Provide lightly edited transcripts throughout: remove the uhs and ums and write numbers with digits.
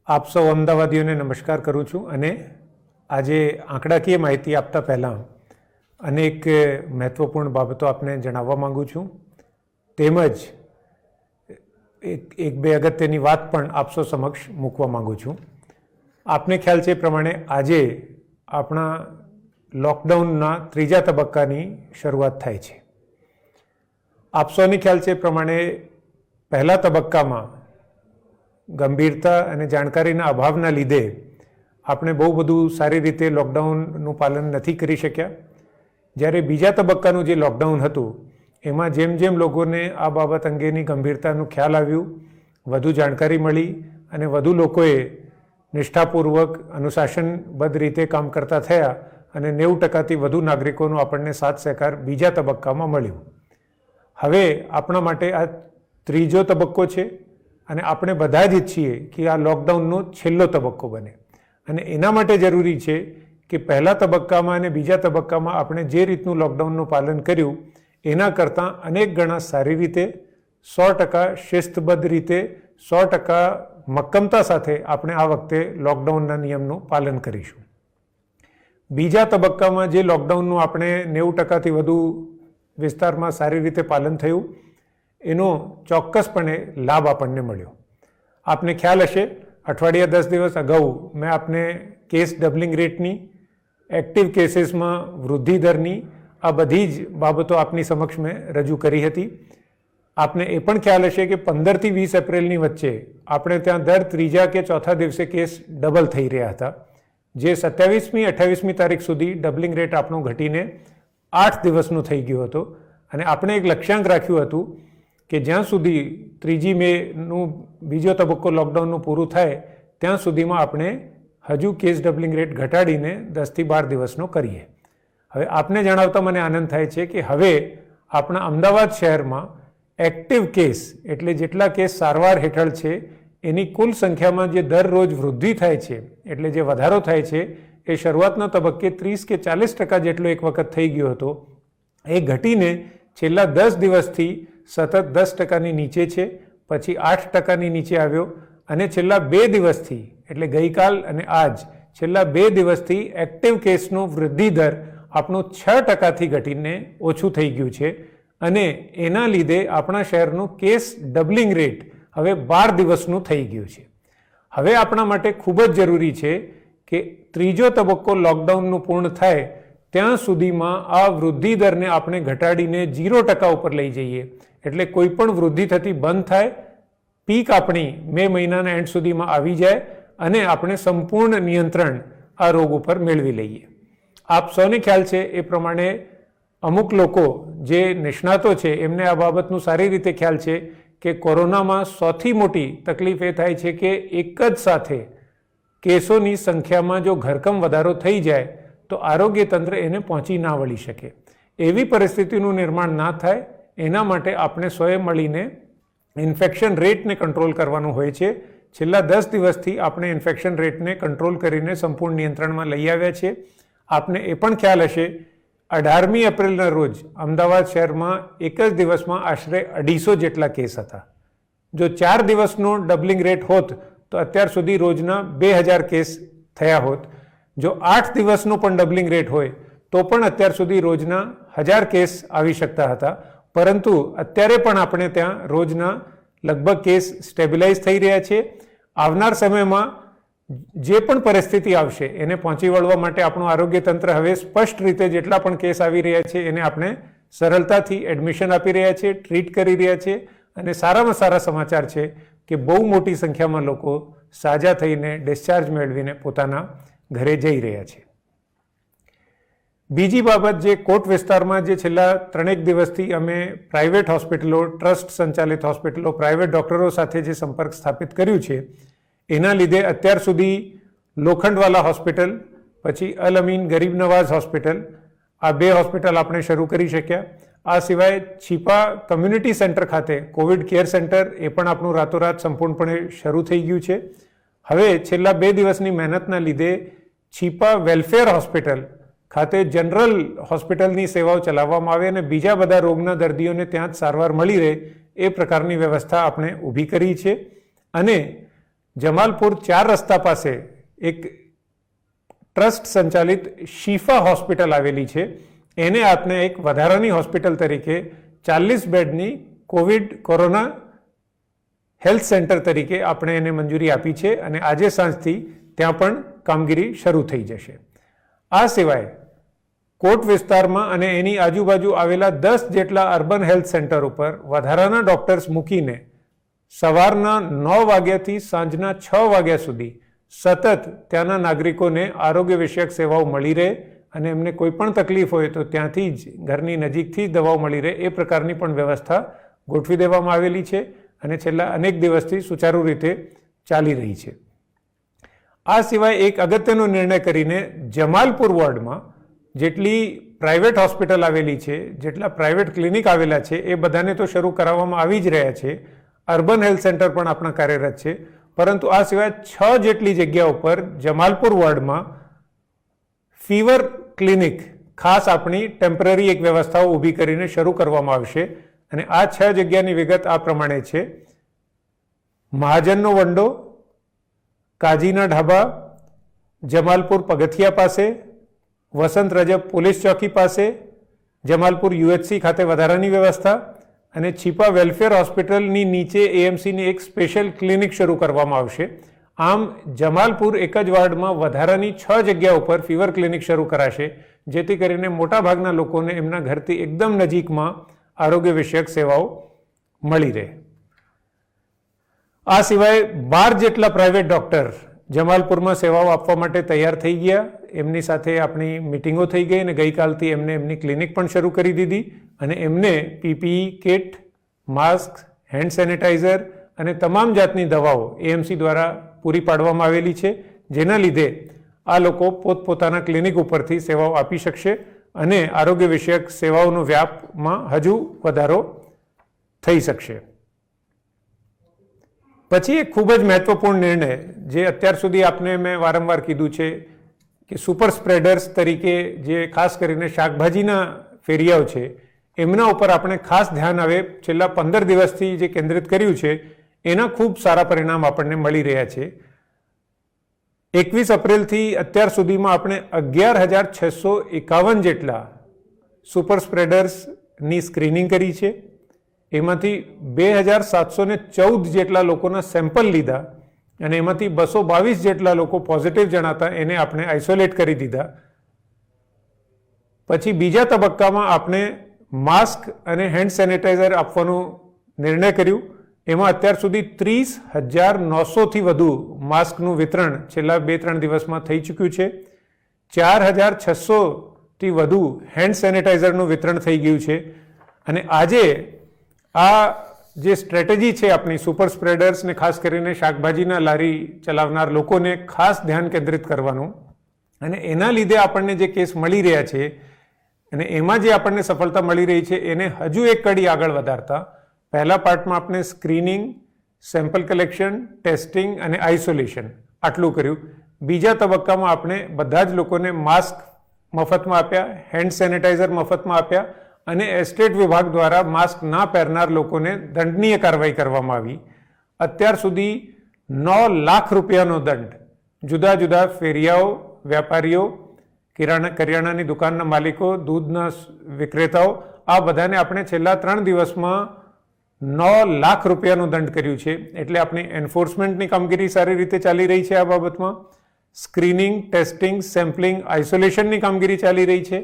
આપ સૌ અમદાવાદીઓને નમસ્કાર કરું છું અને આજે આંકડાકીય માહિતી આપતા પહેલાં અનેક મહત્ત્વપૂર્ણ બાબતો આપને જણાવવા માગું છું. તેમજ એક બે અગત્યની વાત પણ આપ સૌ સમક્ષ મૂકવા માગું છું. આપને ખ્યાલ છે એ પ્રમાણે આજે આપણા લોકડાઉનના ત્રીજા તબક્કાની શરૂઆત થાય છે. આપ સૌને ખ્યાલ છે એ પ્રમાણે પહેલા તબક્કામાં ગંભીરતા અને જાણકારીના અભાવના લીધે આપણે બહુ બધું સારી રીતે લોકડાઉનનું પાલન નથી કરી શક્યા. જ્યારે બીજા તબક્કાનું જે લોકડાઉન હતું એમાં જેમ જેમ લોકોને આ બાબત અંગેની ગંભીરતાનું ખ્યાલ આવ્યું, વધુ જાણકારી મળી અને વધુ લોકોએ નિષ્ઠાપૂર્વક અનુશાસનબદ્ધ રીતે કામ કરતા થયા અને 90%થી વધુ નાગરિકોનો આપણને સાથ સહકાર બીજા તબક્કામાં મળ્યો. હવે આપણા માટે આ ત્રીજો તબક્કો છે અને આપણે બધા જ ઈચ્છીએ કે આ લોકડાઉનનો છેલ્લો તબક્કો બને અને એના માટે જરૂરી છે કે પહેલા તબક્કામાં અને બીજા તબક્કામાં આપણે જે રીતનું લોકડાઉનનું પાલન કર્યું એના કરતાં અનેક ગણા સારી રીતે 100% શિસ્તબદ્ધ રીતે 100% મક્કમતા સાથે આપણે આ વખતે લોકડાઉનના નિયમનું પાલન કરીશું. બીજા તબક્કામાં જે લોકડાઉનનું આપણે 90%થી વધુ વિસ્તારમાં સારી રીતે પાલન થયું એનો ચોક્કસપણે લાભ આપણને મળ્યો. આપને ખ્યાલ હશે અઠવાડિયા 10 દિવસ અગાઉ મેં આપને કેસ ડબલિંગ રેટની, એક્ટિવ કેસીસમાં વૃદ્ધિ દરની આ બધી જ બાબતો આપની સમક્ષ મેં રજૂ કરી હતી. આપને એ પણ ખ્યાલ હશે કે 15થી 20 એપ્રિલની વચ્ચે આપણે ત્યાં દર ત્રીજા કે ચોથા દિવસે કેસ ડબલ થઈ રહ્યા હતા, જે 27મી 28મી તારીખ સુધી ડબલિંગ રેટ આપણો ઘટીને 8 દિવસનો થઈ ગયો હતો અને આપણે એક લક્ષ્યાંક રાખ્યું હતું કે જ્યાં સુધી 3જી મેનું બીજો તબક્કો લોકડાઉનનું પૂરું થાય ત્યાં સુધીમાં આપણે હજુ કેસ ડબલિંગ રેટ ઘટાડીને 10થી 12 દિવસનો કરીએ. હવે આપને જણાવતા મને આનંદ થાય છે કે હવે આપણા અમદાવાદ શહેરમાં એક્ટિવ કેસ એટલે જેટલા કેસ સારવાર હેઠળ છે એની કુલ સંખ્યામાં જે દરરોજ વૃદ્ધિ થાય છે એટલે જે વધારો થાય છે એ શરૂઆતના તબક્કે 30 કે 40% જેટલો એક વખત થઈ ગયો હતો, એ ઘટીને છેલ્લા 10 દિવસથી સતત 10%ની નીચે છે, પછી 8%ની નીચે આવ્યો અને છેલ્લા 2 દિવસથી એટલે ગઈકાલ અને આજ છેલ્લા 2 દિવસથી એક્ટિવ કેસનો વૃદ્ધિ દર આપણું 6%થી ઘટીને ઓછું થઈ ગયું છે અને એના લીધે આપણા શહેરનું કેસ ડબલિંગ રેટ હવે 12 દિવસનું થઈ ગયું છે. હવે આપણા માટે ખૂબ જ જરૂરી છે કે ત્રીજો તબક્કો લોકડાઉનનું પૂર્ણ થાય ત્યાં સુધીમાં આ વૃદ્ધિ દરને આપણે ઘટાડીને 0% ઉપર લઈ જઈએ, એટલે કોઈ પણ વૃદ્ધિ થતી બંધ થાય, પીક આપણી મે મહિનાના એન્ડ સુધીમાં આવી જાય અને આપણે સંપૂર્ણ નિયંત્રણ આ રોગ ઉપર મેળવી લઈએ. આપ સૌને ખ્યાલ છે એ પ્રમાણે અમુક લોકો જે નિષ્ણાતો છે એમને આ બાબતનું સારી રીતે ખ્યાલ છે કે કોરોનામાં સૌથી મોટી તકલીફ એ થાય છે કે એક જ સાથે કેસોની સંખ્યામાં જો ઘરકમ વધારો થઈ જાય તો આરોગ્ય તંત્ર એને પહોંચી ના વળી શકે. એવી પરિસ્થિતિનું નિર્માણ ના થાય એના માટે આપણે સૌએ મળીને ઇન્ફેક્શન રેટને કંટ્રોલ કરવાનું હોય છે. છેલ્લા 10 દિવસથી આપણે ઇન્ફેક્શન રેટને કંટ્રોલ કરીને સંપૂર્ણ નિયંત્રણમાં લઈ આવ્યા છે. આપને એ પણ ખ્યાલ હશે 18મી એપ્રિલના રોજ અમદાવાદ શહેરમાં એક જ દિવસમાં આશરે 250 જેટલા કેસ હતા. જો 4 દિવસનો ડબલિંગ રેટ હોત તો અત્યાર સુધી રોજના 2000 કેસ થયા હોત. જો 8 દિવસનો પણ ડબલિંગ રેટ હોય તો પણ અત્યાર સુધી રોજના 1000 કેસ આવી શકતા હતા, પરંતુ અત્યારે પણ આપણે ત્યાં રોજના લગભગ કેસ સ્ટેબિલાઇઝ થઈ રહ્યા છે. આવનાર સમયમાં જે પણ પરિસ્થિતિ આવશે એને પહોંચી વળવા માટે આપણું આરોગ્ય તંત્ર હવે સ્પષ્ટ રીતે જેટલા પણ કેસ આવી રહ્યા છે એને આપણે સરળતાથી એડમિશન આપી રહ્યા છે, ટ્રીટ કરી રહ્યા છે અને સારામાં સારા સમાચાર છે કે બહુ મોટી સંખ્યામાં લોકો સાજા થઈને ડિસ્ચાર્જ મેળવીને પોતાના ઘરે જઈ રહ્યા છે. બીજી બાબત, જે કોટ વિસ્તારમાં જે છેલ્લા 3 દિવસથી અમે પ્રાઇવેટ હોસ્પિટલો, ટ્રસ્ટ સંચાલિત હોસ્પિટલો, પ્રાઇવેટ ડૉક્ટરો સાથે જે સંપર્ક સ્થાપિત કર્યું છે એના લીધે અત્યાર સુધી લોખંડવાલા હોસ્પિટલ, પછી અલ અમીન ગરીબ નવાઝ હોસ્પિટલ, આ 2 હોસ્પિટલ આપણે શરૂ કરી શક્યા. આ સિવાય છીપા કમ્યુનિટી સેન્ટર ખાતે કોવિડ કેર સેન્ટર એ પણ આપણું રાતોરાત સંપૂર્ણપણે શરૂ થઈ ગયું છે. હવે છેલ્લા 2 દિવસની મહેનતના લીધે છીપા વેલફેર હોસ્પિટલ ખાતે જનરલ હોસ્પિટલની સેવાઓ ચલાવવામાં આવે અને બીજા બધા રોગના દર્દીઓને ત્યાં જ સારવાર મળી રહે એ પ્રકારની વ્યવસ્થા આપણે ઊભી કરી છે. અને જમાલપુર 4 રસ્તા પાસે એક ટ્રસ્ટ સંચાલિત શિફા હોસ્પિટલ આવેલી છે. એને આપણે એક વધારાની હોસ્પિટલ તરીકે 40 બેડની કોરોના હેલ્થ સેન્ટર તરીકે આપણે એને મંજૂરી આપી છે અને આજે સાંજથી ત્યાં પણ કામગીરી શરૂ થઈ જશે. આ સિવાય કોટ વિસ્તારમાં અને એની આજુબાજુ આવેલા 10 જેટલા અર્બન હેલ્થ સેન્ટર ઉપર વધારાના ડોક્ટર્સ મૂકીને સવારના 9 વાગ્યાથી સાંજના 6 વાગ્યા સુધી સતત ત્યાંના નાગરિકોને આરોગ્ય વિષયક સેવાઓ મળી રહે અને એમને કોઈ પણ તકલીફ હોય તો ત્યાંથી જ ઘરની નજીકથી જ દવાઓ મળી રહે એ પ્રકારની પણ વ્યવસ્થા ગોઠવી દેવામાં આવેલી છે અને છેલ્લા અનેક દિવસથી સુચારુ રીતે ચાલી રહી છે. આ સિવાય એક અગત્યનો નિર્ણય કરીને જમાલપુર વોર્ડમાં જેટલી પ્રાઇવેટ હોસ્પિટલ આવેલી છે, જેટલા પ્રાઇવેટ ક્લિનિક આવેલા છે એ બધાને તો શરૂ કરાવવામાં આવી જ રહ્યા છે. અર્બન હેલ્થ સેન્ટર પણ આપણા કાર્યરત છે, પરંતુ આ સિવાય 6 જેટલી જગ્યા ઉપર જમાલપુર વોર્ડમાં ફીવર ક્લિનિક ખાસ આપણી ટેમ્પરરી એક વ્યવસ્થાઓ ઊભી કરીને શરૂ કરવામાં આવશે અને આ 6 જગ્યાની વિગત આ પ્રમાણે છે. મહાજનનો વંડો, કાજીના ઢાબા, જમાલપુર પગથિયા પાસે, વસંત રજબ પોલીસ ચોકી પાસે, જમાલપુર યુએચસી ખાતે વધારાની વ્યવસ્થા અને છીપા વેલફેર હોસ્પિટલની નીચે એએમસીની એક સ્પેશિયલ ક્લિનિક શરૂ કરવામાં આવશે. આમ જમાલપુર એક જ વાર્ડમાં વધારાની 6 જગ્યા ઉપર ફીવર ક્લિનિક શરૂ કરાશે, જેથી કરીને મોટાભાગના લોકોને એમના ઘરથી એકદમ નજીકમાં આરોગ્ય વિષયક સેવાઓ મળી રહે. આ સિવાય 12 જેટલા પ્રાઇવેટ ડોક્ટર જમાલપુરમાં સેવાઓ આપવા માટે તૈયાર થઈ ગયા. એમની સાથે આપણી મિટિંગો થઈ ગઈ અને ગઈકાલથી એમને એમની ક્લિનિક પણ શરૂ કરી દીધી અને એમને PPE kit, mask, hand sanitiser અને તમામ જાતની દવાઓ એએમસી દ્વારા પૂરી પાડવામાં આવેલી છે, જેના લીધે આ લોકો પોતપોતાના ક્લિનિક ઉપરથી સેવાઓ આપી શકશે અને આરોગ્ય વિષયક સેવાઓનો વ્યાપમાં હજુ વધારો થઈ શકશે. પછી એક ખૂબ જ મહત્વપૂર્ણ નિર્ણય જે અત્યાર સુધી આપને મેં વારંવાર કીધું છે કે સુપર સ્પ્રેડર્સ તરીકે જે ખાસ કરીને શાકભાજીના ફેરિયાઓ છે એમના ઉપર આપણે ખાસ ધ્યાન આવે છેલ્લા 15 દિવસથી જે કેન્દ્રિત કર્યું છે એના ખૂબ સારા પરિણામ આપણને મળી રહ્યા છે. 21 એપ્રિલથી અત્યાર સુધીમાં આપણે 11,651 જેટલા સુપર સ્પ્રેડર્સની સ્ક્રીનિંગ કરી છે. એમાંથી 2,714 જેટલા લોકોના સેમ્પલ લીધા અને એમાંથી 222 જેટલા લોકો પોઝિટિવ જણાતા એને આપણે આઇસોલેટ કરી દીધા. પછી બીજા તબક્કામાં આપણે માસ્ક અને હેન્ડ સેનિટાઈઝર આપવાનો નિર્ણય કર્યું. એમાં અત્યાર સુધી 30,900થી વધુ માસ્કનું વિતરણ છેલ્લા 2-3 દિવસમાં થઈ ચૂક્યું છે. 4,600થી વધુ હેન્ડ સેનિટાઈઝરનું વિતરણ થઈ ગયું છે અને આજે આ જે સ્ટ્રેટેજી છે આપણી સુપર સ્પ્રેડર્સને ખાસ કરીને શાકભાજીના લારી ચલાવનાર લોકોને ખાસ ધ્યાન કેન્દ્રિત કરવાનું અને એના લીધે આપણને જે કેસ મળી રહ્યા છે અને એમાં જે આપણને સફળતા મળી રહી છે એને હજુ એક કડી આગળ વધારતા પહેલા પાર્ટમાં આપણે સ્ક્રીનિંગ, સેમ્પલ કલેક્શન, ટેસ્ટિંગ અને આઇસોલેશન આટલું કર્યું. બીજા તબક્કામાં આપણે બધા જ લોકોને માસ્ક મફતમાં આપ્યા, હેન્ડ સેનિટાઈઝર મફતમાં આપ્યા અને એસ્ટેટ વિભાગ દ્વારા માસ્ક ના પહેરનાર લોકોને દંડનીય કાર્યવાહી કરવામાં આવી. અત્યાર સુધી 9 લાખ રૂપિયાનો દંડ જુદા જુદા ફેરિયાઓ, વેપારીઓ, કરિયાણાની દુકાનના માલિકો, દૂધના વિક્રેતાઓ આ બધાને આપણે છેલ્લા 3 દિવસમાં 9 લાખ રૂપિયાનું દંડ કર્યું છે. એટલે આપણી એન્ફોર્સમેન્ટની કામગીરી સારી રીતે ચાલી રહી છે. આ બાબતમાં સ્ક્રીનિંગ, ટેસ્ટિંગ, સેમ્પલિંગ, આઇસોલેશનની કામગીરી ચાલી રહી છે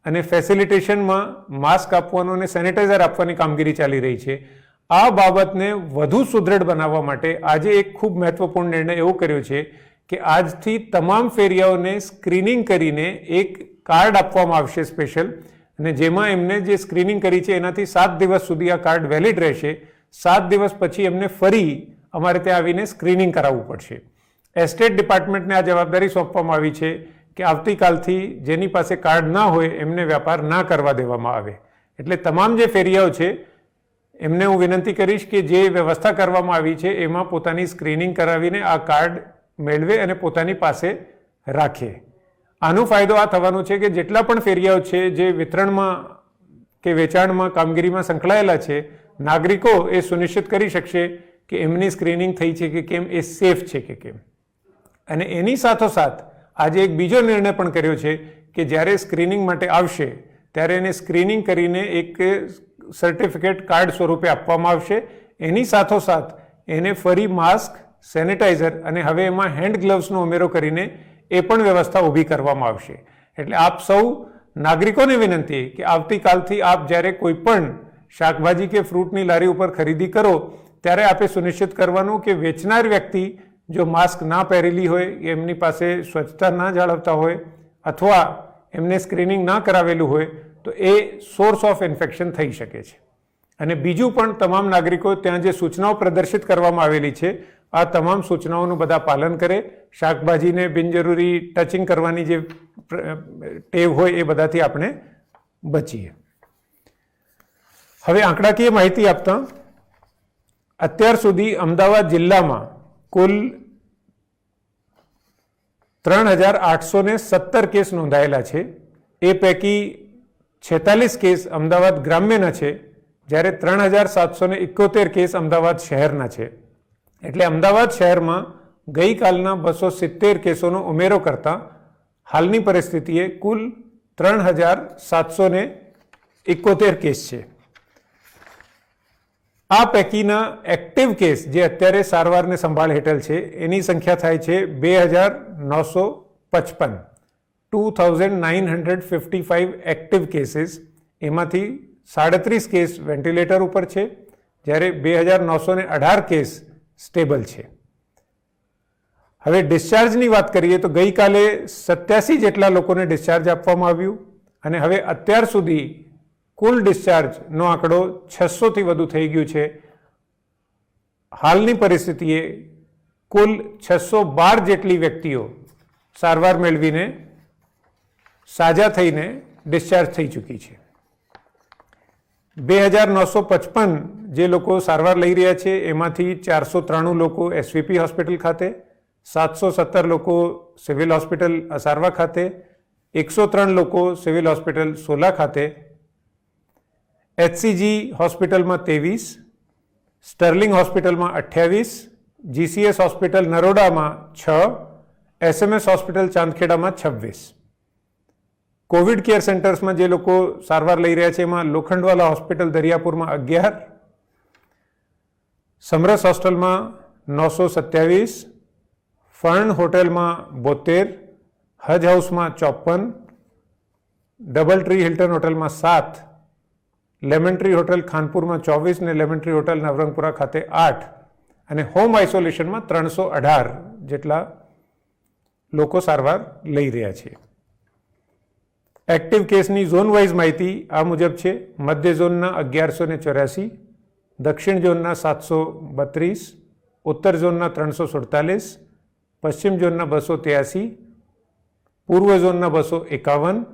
અને ફેસિલિટેશનમાં માસ્ક આપવાનું અને સેનિટાઈઝર આપવાની કામગીરી ચાલી રહી છે. આ બાબતને વધુ સુદૃઢ બનાવવા માટે આજે એક ખૂબ મહત્વપૂર્ણ નિર્ણય એવો કર્યો છે કે આજથી તમામ ફેરિયાઓને સ્ક્રીનિંગ કરીને એક કાર્ડ આપવામાં આવશે સ્પેશિયલ અને જેમાં એમને જે સ્ક્રીનિંગ કરી છે એનાથી 7 દિવસ સુધી આ કાર્ડ વેલિડ રહેશે. 7 દિવસ પછી એમને ફરી અમારે ત્યાં આવીને સ્ક્રીનિંગ કરાવવું પડશે. એસ્ટેટ ડિપાર્ટમેન્ટને આ જવાબદારી સોંપવામાં આવી છે કે આવતીકાલથી જેની પાસે કાર્ડ ના હોય એમને વેપાર ના કરવા દેવામાં આવે. એટલે તમામ જે ફેરિયાઓ છે એમને હું વિનંતી કરીશ કે જે વ્યવસ્થા કરવામાં આવી છે એમાં પોતાની સ્ક્રીનિંગ કરાવીને આ કાર્ડ મેળવે અને પોતાની પાસે રાખે. આનો ફાયદો આ થવાનો છે કે જેટલા પણ ફેરિયાઓ છે જે વિતરણમાં કે વેચાણમાં કામગીરીમાં સંકળાયેલા છે નાગરિકો એ સુનિશ્ચિત કરી શકશે કે એમની સ્ક્રીનિંગ થઈ છે કે કેમ, એ સેફ છે કે કેમ. અને એની સાથોસાથ આજે એક બીજો નિર્ણય પણ કર્યો છે કે જ્યારે સ્ક્રીનિંગ માટે આવશે ત્યારે એને સ્ક્રીનિંગ કરીને એક સર્ટિફિકેટ કાર્ડ સ્વરૂપે આપવામાં આવશે. એની સાથોસાથ એને ફરી માસ્ક, સેનિટાઈઝર અને હવે એમાં હેન્ડ ગ્લવ્સનો ઉમેરો કરીને એ પણ વ્યવસ્થા ઊભી કરવામાં આવશે. એટલે આપ સૌ નાગરિકોને વિનંતી કે આવતીકાલથી આપ જ્યારે કોઈ પણ શાકભાજી કે ફ્રૂટની લારી ઉપર ખરીદી કરો ત્યારે આપે સુનિશ્ચિત કરવાનું કે વેચનાર વ્યક્તિ જો માસ્ક ના પહેરેલી હોય, એમની પાસે સ્વચ્છતા ના જાળવતા હોય અથવા એમને સ્ક્રીનિંગ ના કરાવેલું હોય તો એ સોર્સ ઓફ ઇન્ફેક્શન થઈ શકે છે. અને બીજું પણ તમામ નાગરિકો ત્યાં જે સૂચનાઓ પ્રદર્શિત કરવામાં આવેલી છે આ તમામ સૂચનાઓનું બધા પાલન કરે. શાકભાજીને બિનજરૂરી ટચિંગ કરવાની જે ટેવ હોય એ બધાથી આપણે બચીએ. હવે આંકડાકીય માહિતી આપતા અત્યાર સુધી અમદાવાદ જિલ્લામાં કુલ 3,817 કેસ નોંધાયેલા છે. એ પૈકી 46 કેસ અમદાવાદ ગ્રામ્યના છે, જ્યારે 3,771 કેસ અમદાવાદ શહેરના છે. એટલે અમદાવાદ શહેરમાં ગઈકાલના 270 કેસોનો ઉમેરો કરતા હાલની પરિસ્થિતિએ કુલ 3,771 કેસ છે. આ પૈકીના એક્ટિવ કેસ જે અત્યારે સારવારને સંભાળ હેઠળ છે એની સંખ્યા થાય છે 2,955. 2,955 એક્ટિવ કેસીસ, એમાંથી 37 કેસ વેન્ટિલેટર ઉપર છે, જ્યારે 2,918 કેસ સ્ટેબલ છે. હવે ડિસ્ચાર્જની વાત કરીએ તો ગઈકાલે 87 જેટલા લોકોને ડિસ્ચાર્જ આપવામાં આવ્યું અને હવે અત્યાર સુધી કુલ ડિસ્ચાર્જનો આંકડો 600થી વધુ થઈ ગયું છે. હાલની પરિસ્થિતિએ કુલ 612 જેટલી વ્યક્તિઓ સારવાર મેળવીને સાજા થઈને ડિસ્ચાર્જ થઈ ચૂકી છે. 2,955 જે લોકો સારવાર લઈ રહ્યા છે એમાંથી 493 લોકો એસવીપી હોસ્પિટલ ખાતે, 717 લોકો સિવિલ હોસ્પિટલ અસારવા ખાતે, 103 લોકો સિવિલ હોસ્પિટલ સોલા ખાતે, એચસીજી હોસ્પિટલમાં 23, સ્ટર્લિંગ હોસ્પિટલમાં 28, જીસીએસ હોસ્પિટલ નરોડામાં 6, એસએમએસ હોસ્પિટલ ચાંદખેડામાં 26. કોવિડ કેર સેન્ટર્સમાં જે લોકો સારવાર લઈ રહ્યા છે એમાં લોખંડવાલા હોસ્પિટલ દરિયાપુરમાં 11, સમરસ હોસ્ટેલમાં 927, ફર્ન હોટેલમાં 72, હજ હાઉસમાં 54, ડબલ ટ્રી હિલ્ટન હોટલમાં 7, લેમન ટ્રી હોટેલ ખાનપુરમાં 24 ને લેમન ટ્રી હોટેલ નવરંગપુરા ખાતે 8 અને હોમ આઇસોલેશનમાં 318 જેટલા લોકો સારવાર લઈ રહ્યા છે. એક્ટિવ કેસની ઝોન વાઇઝ માહિતી આ મુજબ છે. મધ્ય ઝોનના 1184, દક્ષિણ ઝોનના 732, ઉત્તર ઝોનના 347, પશ્ચિમ ઝોનના 283, પૂર્વ ઝોનના 251,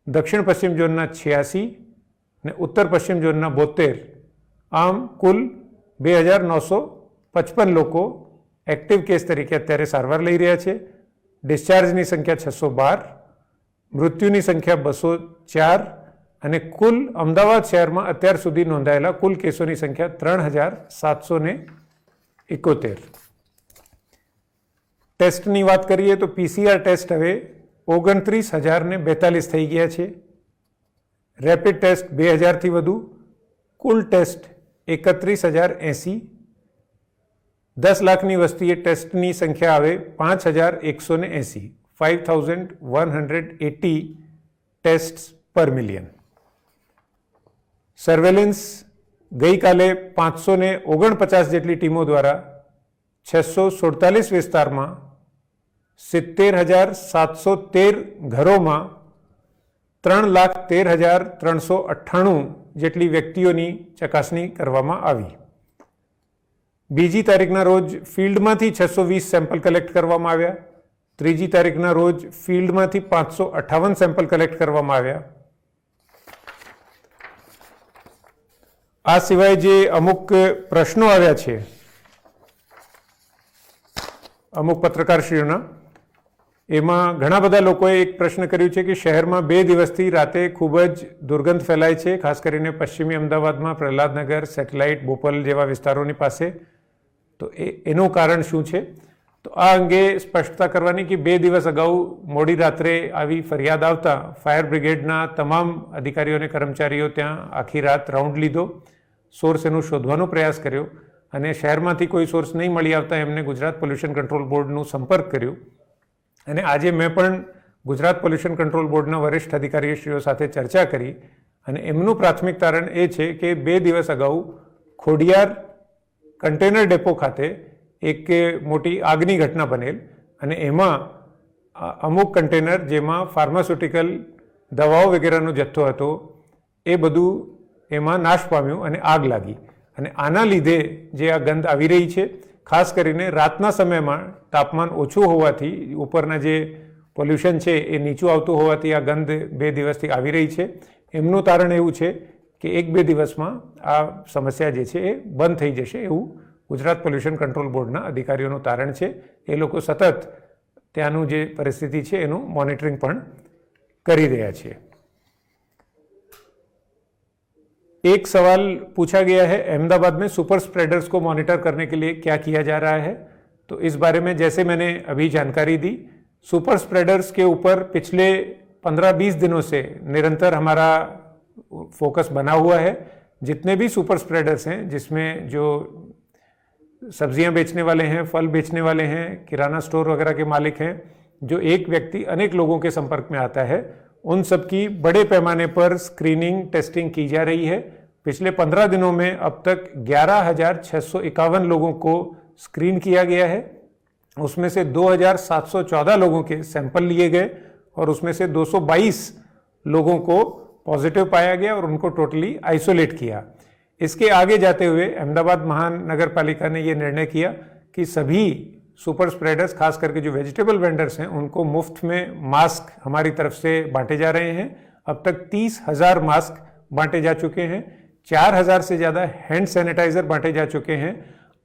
દક્ષિણ પશ્ચિમ ઝોનના 86 અને ઉત્તર પશ્ચિમ ઝોનના 72. આમ કુલ 2,955 લોકો એક્ટિવ કેસ તરીકે અત્યારે સારવાર લઈ રહ્યા છે. ડિસ્ચાર્જની સંખ્યા 612, મૃત્યુની સંખ્યા 204 અને કુલ અમદાવાદ શહેરમાં અત્યાર સુધી નોંધાયેલા કુલ કેસોની સંખ્યા 3,771. ટેસ્ટની વાત કરીએ તો પીસીઆર ટેસ્ટ હવે 29,042 થઈ ગયા છે. રેપિડ ટેસ્ટ 2,000થી વધુ, કુલ ટેસ્ટ 31,080. 10 લાખની વસ્તીએ ટેસ્ટની સંખ્યા આવે 5,180, 5,180 ટેસ્ટ પર મિલિયન. સર્વેલન્સ ગઈકાલે 549 જેટલી ટીમો દ્વારા 647 વિસ્તારમાં 70,713 ઘરોમાં 3,13,398 જેટલી વ્યક્તિઓની ચકાસણી કરવામાં આવી. બીજી તારીખના રોજ ફિલ્ડમાંથી 620 સેમ્પલ કલેક્ટ કરવામાં આવ્યા. ત્રીજી તારીખના રોજ ફિલ્ડમાંથી 558 સેમ્પલ કલેક્ટ કરવામાં આવ્યા. આ સિવાય જે અમુક પ્રશ્નો આવ્યા છે અમુક પત્રકારશ્રીઓના, એમાં ઘણા બધા લોકોએ એક પ્રશ્ન કર્યું છે કે શહેરમાં 2 દિવસથી રાતે ખૂબ જ દુર્ગંધ ફેલાય છે, ખાસ કરીને પશ્ચિમી અમદાવાદમાં પ્રહલાદનગર, સેટેલાઇટ, બોપલ જેવા વિસ્તારોની પાસે તો એનું કારણ શું છે? તો આ અંગે સ્પષ્ટતા કરવાની કે 2 દિવસ અગાઉ મોડી રાત્રે આવી ફરિયાદ આવતા ફાયર બ્રિગેડના તમામ અધિકારીઓ અને કર્મચારીઓ ત્યાં આખી રાત રાઉન્ડ લીધો, સોર્સ એનું શોધવાનો પ્રયાસ કર્યો અને શહેરમાંથી કોઈ સોર્સ નહીં મળી આવતા એમને ગુજરાત પોલ્યુશન કંટ્રોલ બોર્ડનું સંપર્ક કર્યો. અને આજે મેં પણ ગુજરાત પોલ્યુશન કંટ્રોલ બોર્ડના વરિષ્ઠ અધિકારીશ્રીઓ સાથે ચર્ચા કરી અને એમનું પ્રાથમિક તારણ એ છે કે 2 દિવસ અગાઉ ખોડિયાર કન્ટેનર ડેપો ખાતે એક મોટી આગની ઘટના બનેલ અને એમાં અમુક કન્ટેનર જેમાં ફાર્માસ્યુટિકલ દવાઓ વગેરેનો જથ્થો હતો એ બધું એમાં નાશ પામ્યું અને આગ લાગી. અને આના લીધે જે આ ગંધ આવી રહી છે, ખાસ કરીને રાતના સમયમાં તાપમાન ઓછું હોવાથી ઉપરના જે પોલ્યુશન છે એ નીચું આવતું હોવાથી આ ગંધ 2 દિવસથી આવી રહી છે. એમનું તારણ એવું છે કે 1-2 દિવસમાં આ સમસ્યા જે છે એ બંધ થઈ જશે એવું ગુજરાત પોલ્યુશન કંટ્રોલ બોર્ડના અધિકારીઓનું તારણ છે. એ લોકો સતત ત્યાંનું જે પરિસ્થિતિ છે એનું મોનિટરિંગ પણ કરી રહ્યા છે. एक सवाल पूछा गया है, अहमदाबाद में सुपर स्प्रेडर्स को मॉनिटर करने के लिए क्या किया जा रहा है? तो इस बारे में जैसे मैंने अभी जानकारी दी, सुपर स्प्रेडर्स के ऊपर पिछले 15-20 दिनों से निरंतर हमारा फोकस बना हुआ है. जितने भी सुपर स्प्रेडर्स हैं, जिसमें जो सब्जियां बेचने वाले हैं, फल बेचने वाले हैं, किराना स्टोर वगैरह के मालिक हैं, जो एक व्यक्ति अनेक लोगों के संपर्क में आता है, उन सब की बड़े पैमाने पर स्क्रीनिंग टेस्टिंग की जा रही है. पिछले 15 दिनों में अब तक 11,651 लोगों को स्क्रीन किया गया है. उसमें से 2,714 लोगों के सैंपल लिए गए और उसमें से 222 लोगों को पॉजिटिव पाया गया और उनको टोटली आइसोलेट किया. इसके आगे जाते हुए अहमदाबाद महानगर पालिका ने ये निर्णय किया कि सभी सुपर स्प्रेडर्स, खास करके जो वेजिटेबल वेंडर्स हैं, उनको मुफ्त में मास्क हमारी तरफ से बांटे जा रहे हैं. अब तक 30,000 मास्क बांटे जा चुके हैं, 4,000 से ज़्यादा हैंड सैनिटाइजर बांटे जा चुके हैं.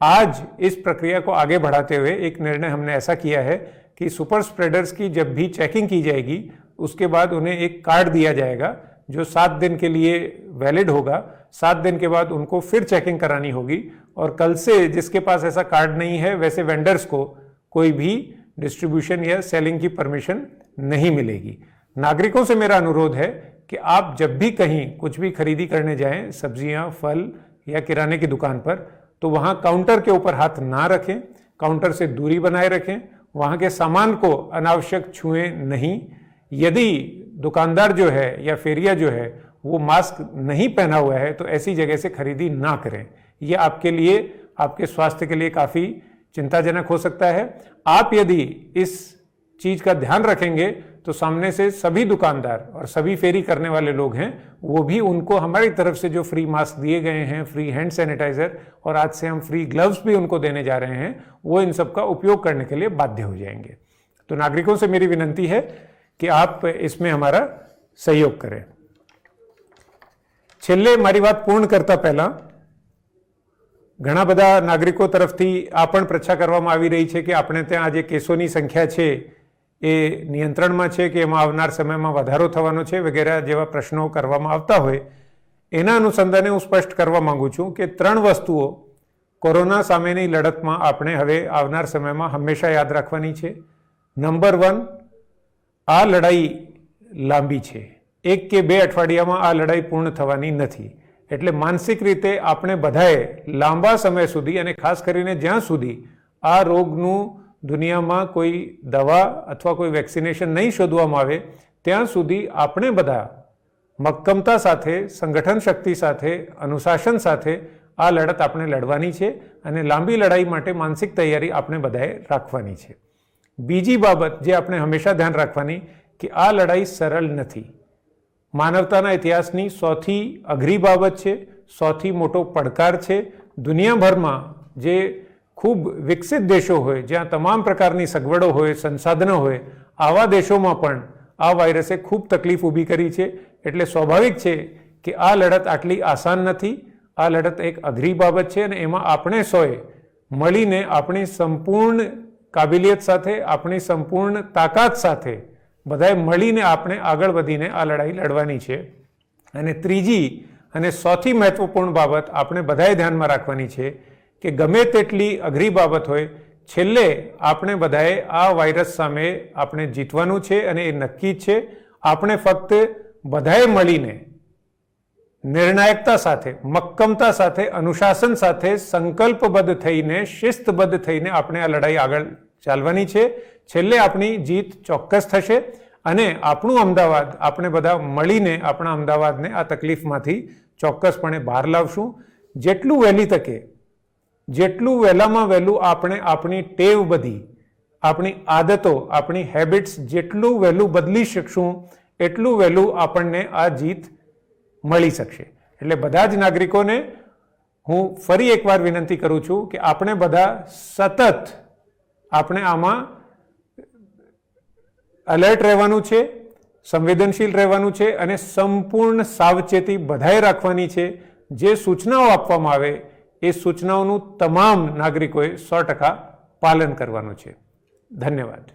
आज इस प्रक्रिया को आगे बढ़ाते हुए एक निर्णय हमने ऐसा किया है कि सुपर स्प्रेडर्स की जब भी चेकिंग की जाएगी उसके बाद उन्हें एक कार्ड दिया जाएगा जो 7 दिन के लिए वैलिड होगा. 7 दिन के बाद उनको फिर चेकिंग करानी होगी और कल से जिसके पास ऐसा कार्ड नहीं है वैसे वेंडर्स को कोई भी डिस्ट्रीब्यूशन या सेलिंग की परमिशन नहीं मिलेगी. नागरिकों से मेरा अनुरोध है कि आप जब भी कहीं कुछ भी खरीदी करने जाएं, सब्जियां, फल या किराने की दुकान पर, तो वहां काउंटर के ऊपर हाथ ना रखें, काउंटर से दूरी बनाए रखें, वहां के सामान को अनावश्यक छुएं नहीं. यदि दुकानदार जो है या फेरिया जो है वो मास्क नहीं पहना हुआ है तो ऐसी जगह से खरीदी ना करें. ये आपके लिए, आपके स्वास्थ्य के लिए काफ़ी चिंताजनक हो सकता है. आप यदि इस चीज़ का ध्यान रखेंगे तो सामने से सभी दुकानदार और सभी फेरी करने वाले लोग हैं वो भी उनको हमारी तरफ से जो फ्री मास्क दिए गए हैं, फ्री हैंड सैनिटाइजर और आज से हम फ्री ग्लव्स भी उनको देने जा रहे हैं, वो इन सब का उपयोग करने के लिए बाध्य हो जाएंगे. तो नागरिकों से मेरी विनंती है कि आप इसमें हमारा सहयोग करें. છેલ્લે મારી વાત પૂર્ણ કરતા પહેલા ઘણા બધા નાગરિકો તરફથી આ પણ પ્રચ્છા કરવામાં આવી રહી છે કે આપણે ત્યાં આજે કેસોની સંખ્યા છે એ નિયંત્રણમાં છે કે એમાં આવનાર સમયમાં વધારો થવાનો છે વગેરે જેવા પ્રશ્નો કરવામાં આવતા હોય, એના अनुसंधाने હું સ્પષ્ટ કરવા માંગુ છું કે 3 વસ્તુઓ કોરોના સામેની લડતમાં આપણે હવે આવનાર સમયમાં હંમેશા યાદ રાખવાની છે. નંબર 1, આ લડાઈ લાંબી છે. 1 કે 2 અઠવાડિયામાં આ લડાઈ પૂર્ણ થવાની નથી. એટલે માનસિક રીતે આપણે બધાએ લાંબા સમય સુધી અને ખાસ કરીને જ્યાં સુધી આ રોગનું દુનિયામાં કોઈ દવા અથવા કોઈ વેક્સિનેશન નહીં શોધવામાં આવે ત્યાં સુધી આપણે બધા મક્કમતા સાથે, સંગઠન શક્તિ સાથે, અનુશાસન સાથે આ લડત આપણે લડવાની છે અને લાંબી લડાઈ માટે માનસિક તૈયારી આપણે બધાએ રાખવાની છે. બીજી બાબત જે આપણે હંમેશા ધ્યાન રાખવાની કે આ લડાઈ સરળ નથી. માનવતાના ઇતિહાસની સૌથી અઘરી બાબત છે, સૌથી મોટો પડકાર છે. દુનિયાભરમાં જે ખૂબ વિકસિત દેશો હોય, જ્યાં તમામ પ્રકારની સગવડો હોય, સંસાધનો હોય, આવા દેશોમાં પણ આ વાયરસે ખૂબ તકલીફ ઊભી કરી છે. એટલે સ્વાભાવિક છે કે આ લડત આટલી આસાન નથી. આ લડત એક અઘરી બાબત છે અને એમાં આપણે સૌએ મળીને આપણી સંપૂર્ણ કાબિલિયત સાથે, આપણી સંપૂર્ણ તાકાત સાથે બધાએ મળીને આપણે આગળ વધીને આ લડાઈ લડવાની છે. અને ત્રીજી અને સૌથી મહત્વપૂર્ણ બાબત આપણે બધાએ ધ્યાનમાં રાખવાની છે કે ગમે તેટલી અઘરી બાબત હોય, છેલ્લે આપણે બધાએ આ વાયરસ સામે આપણે જીતવાનું છે અને એ નક્કી જ છે. આપણે ફક્ત બધાએ મળીને નિર્ણાયકતા સાથે, મક્કમતા સાથે, અનુશાસન સાથે, સંકલ્પબદ્ધ થઈને, શિસ્તબદ્ધ થઈને આપણે આ લડાઈ આગળ ચાલવાની છે. છેલ્લે આપણી જીત ચોક્કસ થશે અને આપણું અમદાવાદ, આપણે બધા મળીને આપણા અમદાવાદને આ તકલીફમાંથી ચોક્કસપણે બહાર લાવશું. જેટલું વહેલી તકે, જેટલું વહેલામાં વહેલું આપણે આપણી ટેવ બધી, આપણી આદતો, આપણી હેબિટ્સ જેટલું વહેલું બદલી શકશું, એટલું વહેલું આપણને આ જીત મળી શકશે. એટલે બધા જ નાગરિકોને હું ફરી એકવાર વિનંતી કરું છું કે આપણે બધા સતત આપણે આમાં એલર્ટ રહેવાનું છે, સંવેદનશીલ રહેવાનું છે અને સંપૂર્ણ સાવચેતી બધાએ રાખવાની છે. જે સૂચનાઓ આપવામાં આવે એ સૂચનાઓનું તમામ નાગરિકોએ 100% પાલન કરવાનું છે. ધન્યવાદ.